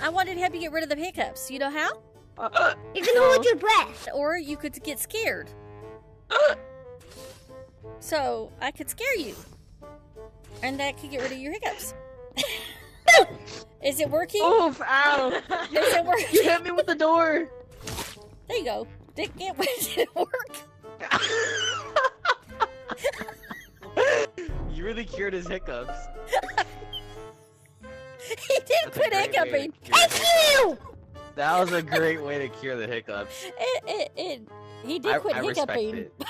I wanted to help you get rid of the hiccups. You know how? You can hold your breath. Or you could get scared. So, I could scare you. And that could get rid of your hiccups. Is it working? Oof, ow. Is it working? You hit me with the door. There you go. Did it work? You really cured his hiccups. He did quit hiccuping. Thank you! That was a great way to cure the hiccups. He did quit I respect hiccuping. it.